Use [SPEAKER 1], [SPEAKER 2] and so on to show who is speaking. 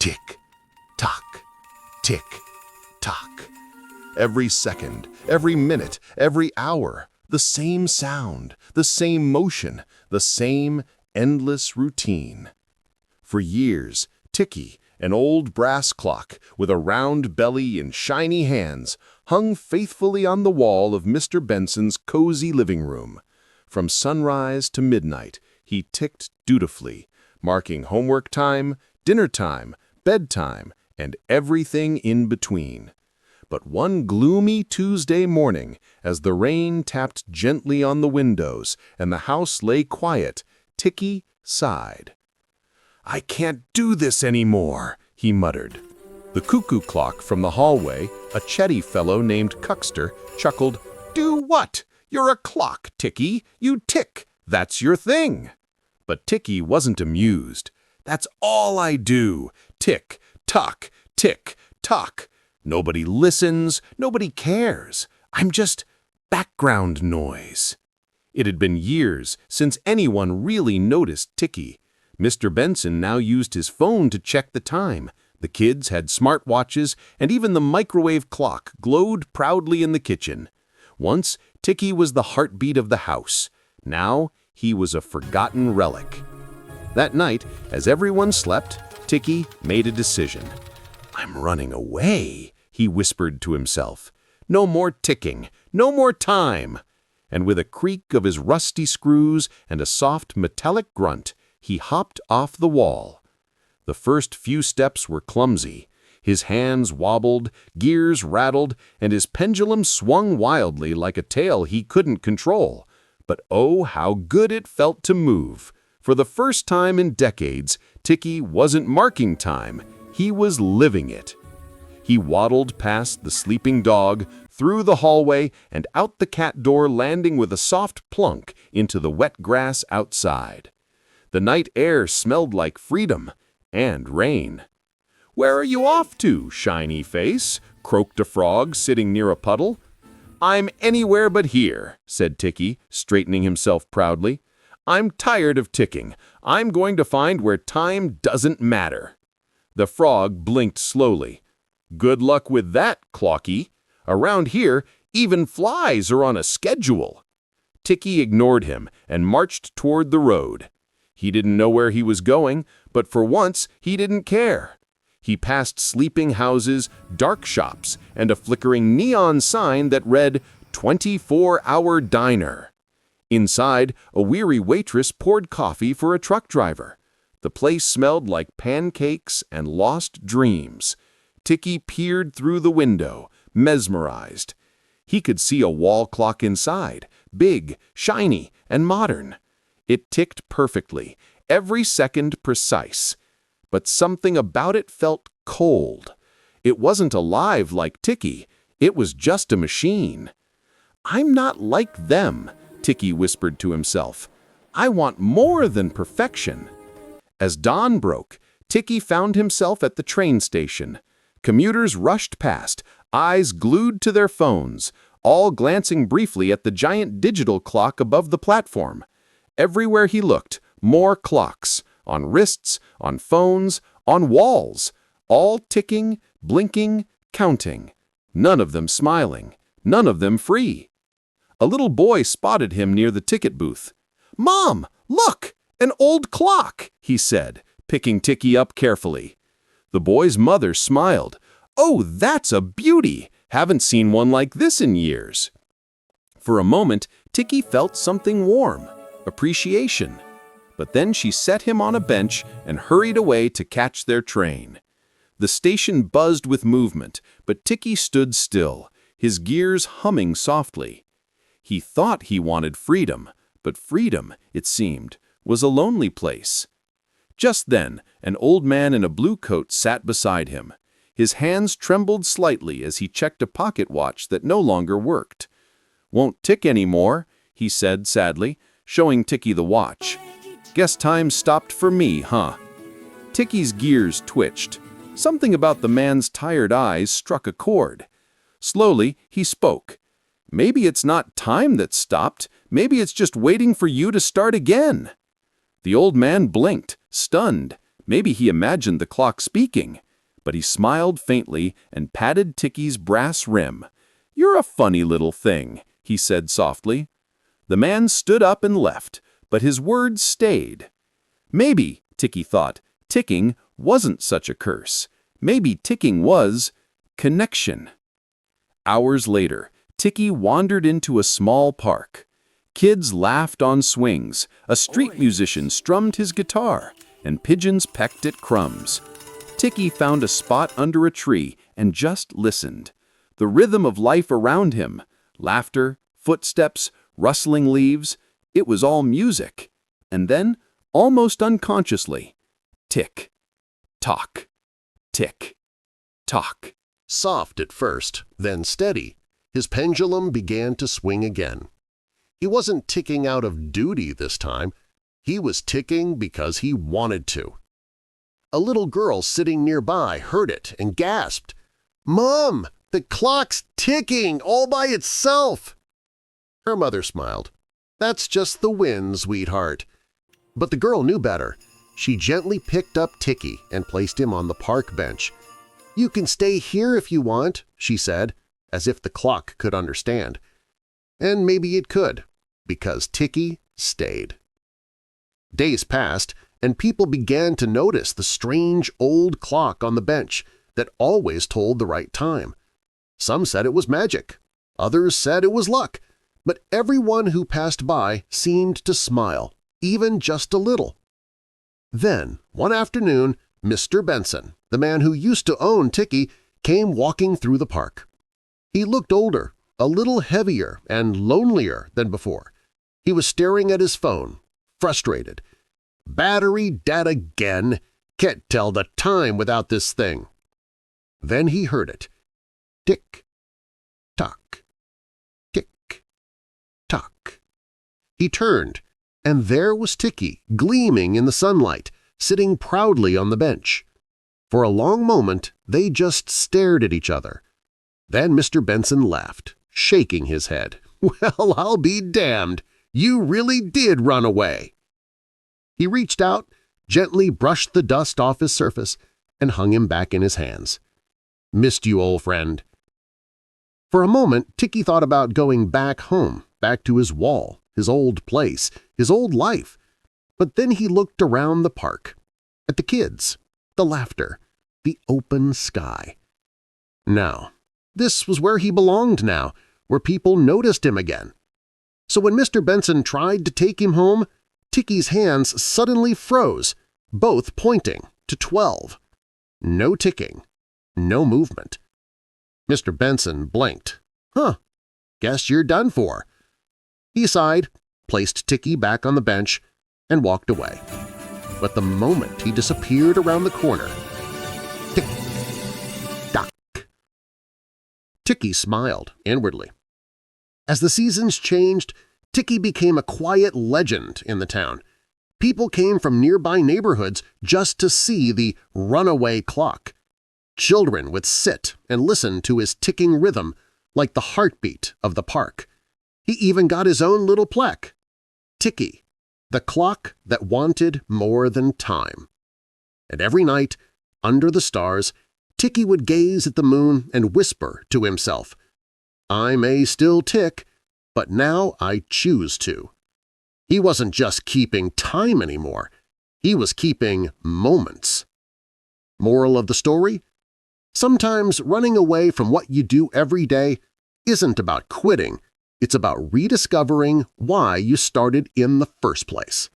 [SPEAKER 1] Tick, tock, tick, tock. Every second, every minute, every hour, the same sound, the same motion, the same endless routine. For years, Ticky, an old brass clock with a round belly and shiny hands, hung faithfully on the wall of Mr. Benson's cozy living room. From sunrise to midnight, he ticked dutifully, marking homework time, dinner time, bedtime, and everything in between. But one gloomy Tuesday morning, as the rain tapped gently on the windows and the house lay quiet, Ticky sighed. "I can't do this anymore," he muttered. The cuckoo clock from the hallway, a chatty fellow named Cuckster, chuckled, "Do what? You're a clock, Ticky. You tick. That's your thing." But Ticky wasn't amused. "That's all I do. Tick, tock, tick, tock. Nobody listens, nobody cares. I'm just background noise." It had been years since anyone really noticed Ticky. Mr. Benson now used his phone to check the time. The kids had smartwatches, and even the microwave clock glowed proudly in the kitchen. Once, Ticky was the heartbeat of the house. Now, he was a forgotten relic. That night, as everyone slept, Ticky made a decision. "I'm running away," he whispered to himself. "No more ticking, no more time." And with a creak of his rusty screws and a soft metallic grunt, he hopped off the wall. The first few steps were clumsy. His hands wobbled, gears rattled, and his pendulum swung wildly like a tail he couldn't control. But oh, how good it felt to move! For the first time in decades, Ticky wasn't marking time, he was living it. He waddled past the sleeping dog, through the hallway, and out the cat door, landing with a soft plunk into the wet grass outside. The night air smelled like freedom and rain. "Where are you off to, shiny face?" croaked a frog sitting near a puddle. "I'm anywhere but here," said Ticky, straightening himself proudly. "I'm tired of ticking. I'm going to find where time doesn't matter." The frog blinked slowly. "Good luck with that, Clocky. Around here, even flies are on a schedule." Ticky ignored him and marched toward the road. He didn't know where he was going, but for once he didn't care. He passed sleeping houses, dark shops, and a flickering neon sign that read, "24-hour diner." Inside, a weary waitress poured coffee for a truck driver. The place smelled like pancakes and lost dreams. Ticky peered through the window, mesmerized. He could see a wall clock inside, big, shiny, and modern. It ticked perfectly, every second precise. But something about it felt cold. It wasn't alive like Ticky, it was just a machine. "I'm not like them," Ticky whispered to himself. "I want more than perfection." As dawn broke, Ticky found himself at the train station. Commuters rushed past, eyes glued to their phones, all glancing briefly at the giant digital clock above the platform. Everywhere he looked, more clocks, on wrists, on phones, on walls, all ticking, blinking, counting. None of them smiling, none of them free. A little boy spotted him near the ticket booth. "Mom, look, an old clock," he said, picking Ticky up carefully. The boy's mother smiled. "Oh, that's a beauty! Haven't seen one like this in years." For a moment, Ticky felt something warm, appreciation. But then she set him on a bench and hurried away to catch their train. The station buzzed with movement, but Ticky stood still, his gears humming softly. He thought he wanted freedom, but freedom, it seemed, was a lonely place. Just then, an old man in a blue coat sat beside him. His hands trembled slightly as he checked a pocket watch that no longer worked. "Won't tick anymore," he said sadly, showing Ticky the watch. "Guess time stopped for me, huh?" Ticky's gears twitched. Something about the man's tired eyes struck a chord. Slowly, he spoke. "Maybe it's not time that stopped. Maybe it's just waiting for you to start again." The old man blinked, stunned.
[SPEAKER 2] Maybe he imagined the clock speaking, but he smiled faintly and patted Ticky's brass rim. "You're a funny little thing," he said softly. The man stood up and left, but his words stayed. Maybe, Ticky thought, ticking wasn't such a curse. Maybe ticking was connection. Hours later, Ticky wandered into a small park. Kids laughed on swings, a street musician strummed his guitar, and pigeons pecked at crumbs. Ticky found a spot under a tree and just listened. The rhythm of life around him, laughter, footsteps, rustling leaves, it was all music. And then, almost unconsciously, tick, tock, tick, tock.
[SPEAKER 1] Soft at first, then steady, his pendulum began to swing again. He wasn't ticking out of duty this time. He was ticking because he wanted to. A little girl sitting nearby heard it and gasped, "Mom, the clock's ticking all by itself!" Her mother smiled. "That's just the wind, sweetheart." But the girl knew better. She gently picked up Ticky and placed him on the park bench. "You can stay here if you want," she said, as if the clock could understand. And maybe it could, because Ticky stayed. Days passed, and people began to notice the strange old clock on the bench that always told the right time. Some said it was magic. Others said it was luck. But everyone who passed by seemed to smile, even just a little. Then, one afternoon, Mr. Benson, the man who used to own Ticky, came walking through the park. He looked older, a little heavier and lonelier than before. He was staring at his phone, frustrated. "Battery dead again. Can't tell the time without this thing." Then he heard it. Tick, tock, tick, tock. He turned, and there was Ticky, gleaming in the sunlight, sitting proudly on the bench. For a long moment, they just stared at each other. Then Mr. Benson laughed, shaking his head. "Well, I'll be damned! You really did run away!" He reached out, gently brushed the dust off his surface, and hung him back in his hands. "Missed you, old friend." For a moment, Ticky thought about going back home, back to his wall, his old place, his old life. But then he looked around the park, at the kids, the laughter, the open sky. Now, this was where he belonged now, where people noticed him again. So when Mr. Benson tried to take him home, Ticky's hands suddenly froze, both pointing to 12. No ticking, no movement. Mr. Benson blinked. "Huh, guess you're done for." He sighed, placed Ticky back on the bench, and walked away. But the moment he disappeared around the corner, tick, tock. Ticky smiled inwardly. As the seasons changed, Ticky became a quiet legend in the town. People came from nearby neighborhoods just to see the runaway clock. Children would sit and listen to his ticking rhythm like the heartbeat of the park. He even got his own little plaque. Ticky, the clock that wanted more than time. And every night, under the stars, Ticky would gaze at the moon and whisper to himself, "I may still tick, but now I choose to." He wasn't just keeping time anymore. He was keeping moments. Moral of the story? Sometimes running away from what you do every day isn't about quitting. It's about rediscovering why you started in the first place.